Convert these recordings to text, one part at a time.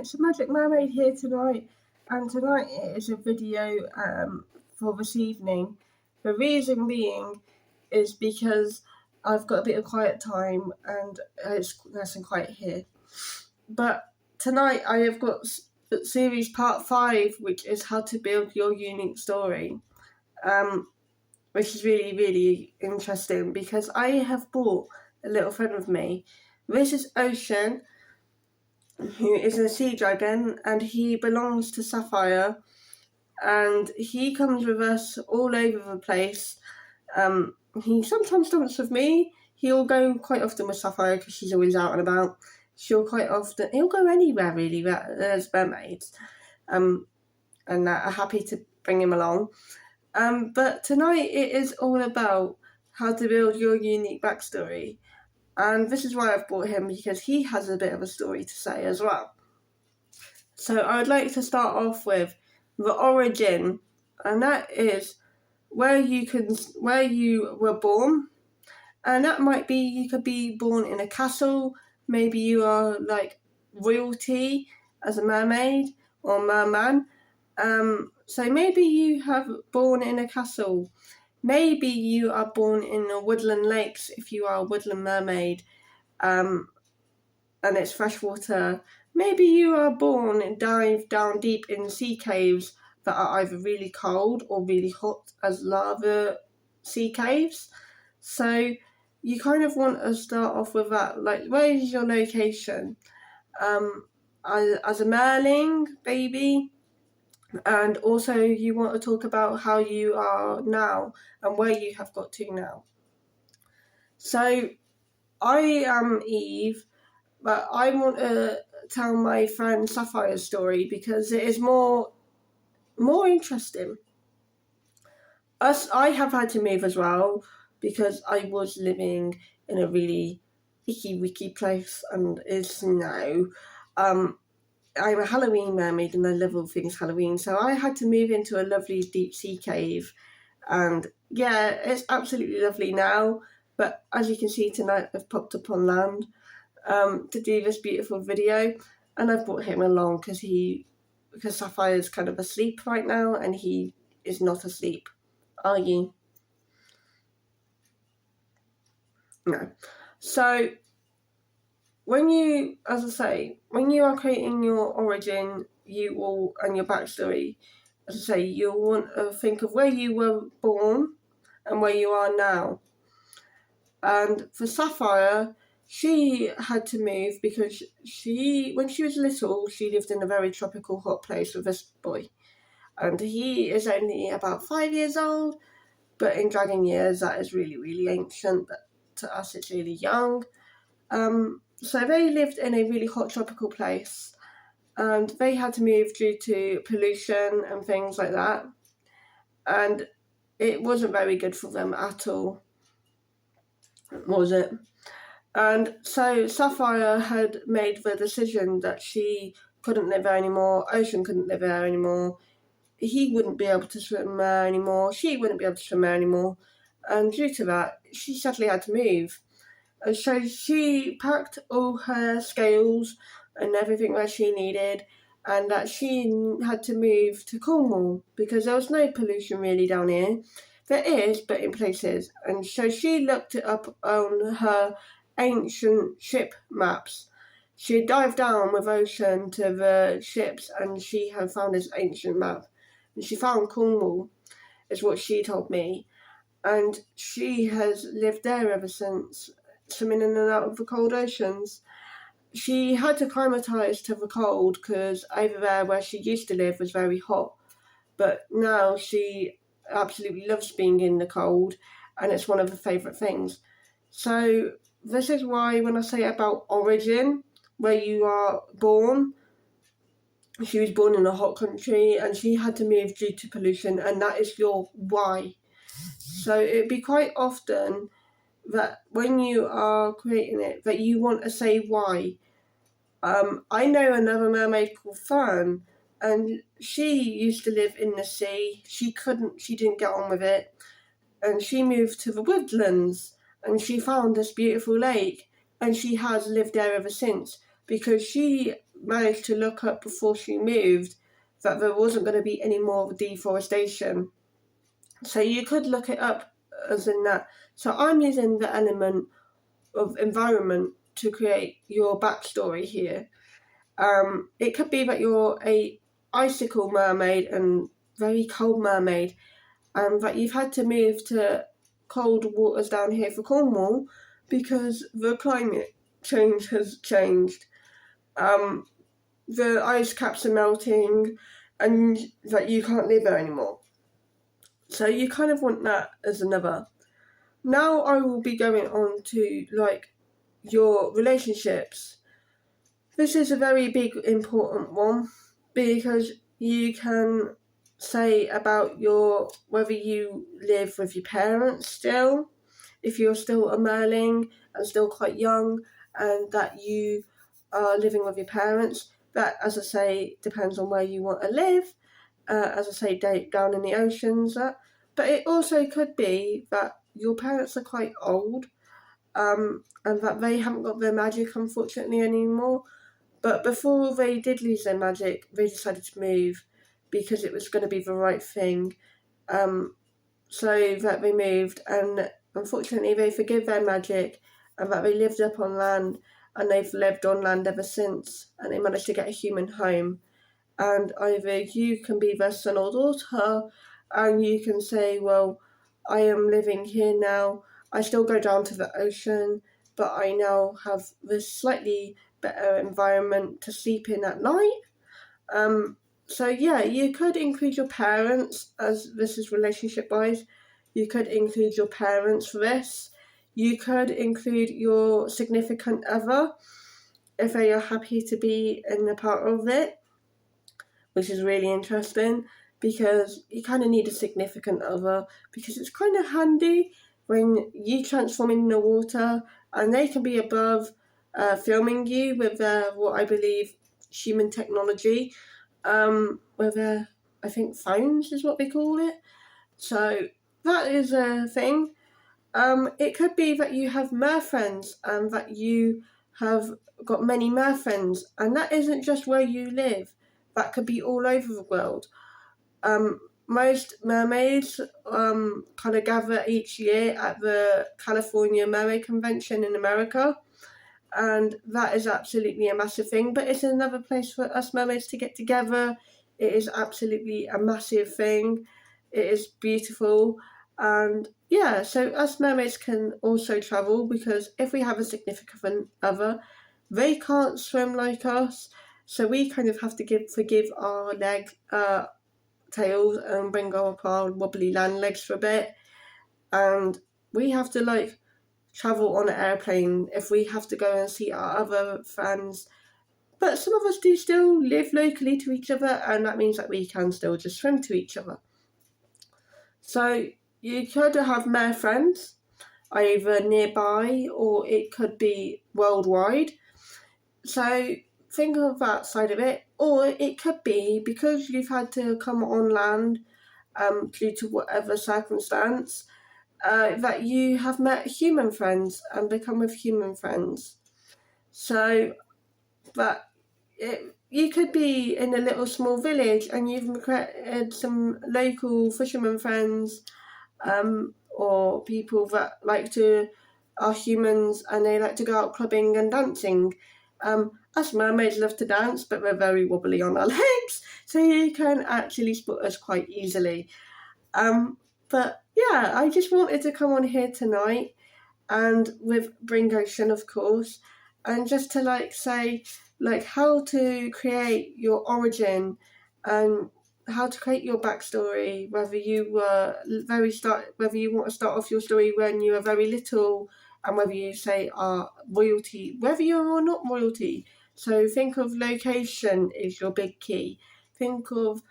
it's a Magic Mermaid here tonight, and tonight it is a video for this evening. The reason being is because I've got a bit of quiet time and it's nice and quiet here. But tonight I have got series part 5, which is how to build your unique story, which is really, really interesting because I have brought a little friend with me. This is Ocean, who is a sea dragon, and he belongs to Sapphire, and he comes with us all over the place. He sometimes jumps with me. He'll go quite often with Sapphire because she's always out and about. He'll go anywhere really. There's mermaids, and are happy to bring him along. But tonight it is all about how to build your unique backstory. And this is why I've brought him, because he has a bit of a story to say as well. So I would like to start off with the origin, and that is where you were born. And that might be, you could be born in a castle, maybe you are like royalty as a mermaid or merman. So maybe you have born in a castle. Maybe you are born in the woodland lakes if you are a woodland mermaid, and it's freshwater. Maybe you are born and dive down deep in sea caves that are either really cold or really hot as lava sea caves. So you kind of want to start off with that, like, where is your location? As a merling baby. And also you want to talk about how you are now and where you have got to now. So I am Eve, but I want to tell my friend Sapphire's story because it is more interesting. I have had to move as well because I was living in a really icky place and it's now I'm a Halloween mermaid and I love all things Halloween, so I had to move into a lovely deep sea cave, and yeah, it's absolutely lovely now. But as you can see tonight, I've popped up on land to do this beautiful video, and I've brought him along because Sapphire's kind of asleep right now, and he is not asleep. Are you? No. So when you are creating your origin, and your backstory, as I say, you'll want to think of where you were born and where you are now. And for Sapphire, she had to move because when she was little, she lived in a very tropical, hot place with this boy. And he is only about 5 years old, but in dragon years, that is really, really ancient, but to us, it's really young. So they lived in a really hot tropical place, and they had to move due to pollution and things like that, and it wasn't very good for them at all, was it? And so Sapphire had made the decision that she couldn't live there anymore, Ocean couldn't live there anymore, he wouldn't be able to swim there anymore, she wouldn't be able to swim there anymore, and due to that, she sadly had to move. And so she packed all her scales and everything that she needed, and that she had to move to Cornwall because there was no pollution really down here. There is, but in places. And so she looked it up on her ancient ship maps. She dived down with Ocean to the ships and she had found this ancient map. And she found Cornwall, is what she told me. And she has lived there ever since, swimming in and out of the cold oceans. She had to acclimatise to the cold because over there where she used to live was very hot, but now she absolutely loves being in the cold and it's one of her favourite things. So this is why when I say about origin, where you are born, she was born in a hot country and she had to move due to pollution, and that is your why. So it'd be quite often that when you are creating it, that you want to say why. I know another mermaid called Fern, and she used to live in the sea. She didn't get on with it, and she moved to the woodlands, and she found this beautiful lake, and she has lived there ever since, because she managed to look up before she moved that there wasn't going to be any more deforestation. So you could look it up as in that. So I'm using the element of environment to create your backstory here. It could be that you're a icicle mermaid and very cold mermaid, and that you've had to move to cold waters down here for Cornwall because the climate change has changed. The ice caps are melting, and that you can't live there anymore. So you kind of want that as another. Now I will be going on to like your relationships. This is a very big important one because you can say about your whether you live with your parents still, if you're still a merling and still quite young, and that you are living with your parents. That, as I say, depends on where you want to live. As I say, down in the oceans. But it also could be that your parents are quite old, and that they haven't got their magic, unfortunately, anymore. But before they did lose their magic, they decided to move because it was going to be the right thing. So that they moved, and unfortunately they forgive their magic, and that they lived up on land, and they've lived on land ever since, and they managed to get a human home. And either you can be their son or daughter, and you can say, well, I am living here now. I still go down to the ocean, but I now have this slightly better environment to sleep in at night. So yeah, you could include your parents, as this is relationship-wise. You could include your parents for this. You could include your significant other if they are happy to be in a part of it, which is really interesting because you kind of need a significant other because it's kind of handy when you transform in the water and they can be above filming you with what I believe human technology, with I think phones is what they call it. So that is a thing. It could be that you have merfreinds and that you have got many merfreinds, and that isn't just where you live. That could be all over the world. Most mermaids kind of gather each year at the California Mermaid Convention in America, and that is absolutely a massive thing. But it's another place for us mermaids to get together. It is absolutely a massive thing. It is beautiful. And yeah, so us mermaids can also travel because if we have a significant other, they can't swim like us. So we kind of have to forgive our tails and bring up our wobbly land legs for a bit. And we have to like travel on an airplane if we have to go and see our other friends. But some of us do still live locally to each other, and that means that we can still just swim to each other. So you could have merfreinds either nearby or it could be worldwide. So think of that side of it. Or it could be because you've had to come on land due to whatever circumstance, that you have met human friends and become with human friends. So that you could be in a little small village and you've created some local fisherman friends, or people that are humans and they like to go out clubbing and dancing. Us mermaids love to dance, but we're very wobbly on our legs, so you can actually spot us quite easily. But yeah, I just wanted to come on here tonight, and with Bring Ocean, of course, and just to say how to create your origin and how to create your backstory, whether you want to start off your story when you were very little, and whether you are royalty, whether you're not royalty. So think of location is your big key. Think of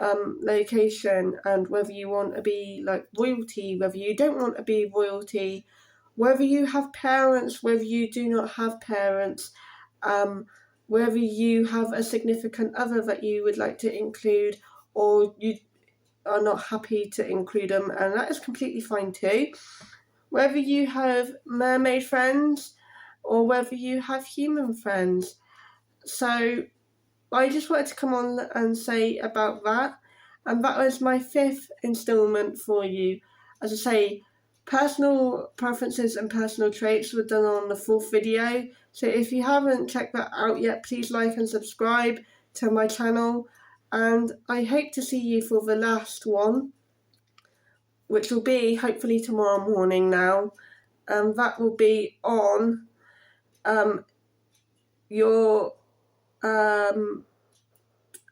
location and whether you want to be royalty, whether you don't want to be royalty, whether you have parents, whether you do not have parents, whether you have a significant other that you would like to include or you are not happy to include them, and that is completely fine too. Whether you have mermaid friends or whether you have human friends. So I just wanted to come on and say about that. And that was my 5th instalment for you. As I say, personal preferences and personal traits were done on the 4th video. So if you haven't checked that out yet, please like and subscribe to my channel. And I hope to see you for the last one, which will be hopefully tomorrow morning now. That will be on your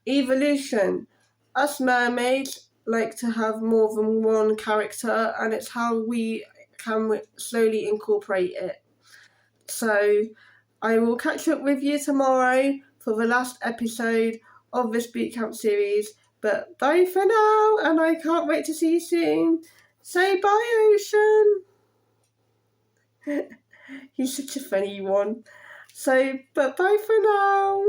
evolution. Us mermaids like to have more than one character, and it's how we can slowly incorporate it. So I will catch up with you tomorrow for the last episode of this bootcamp series. But bye for now, and I can't wait to see you soon. Say bye, Ocean. He's such a funny one. So, but bye for now.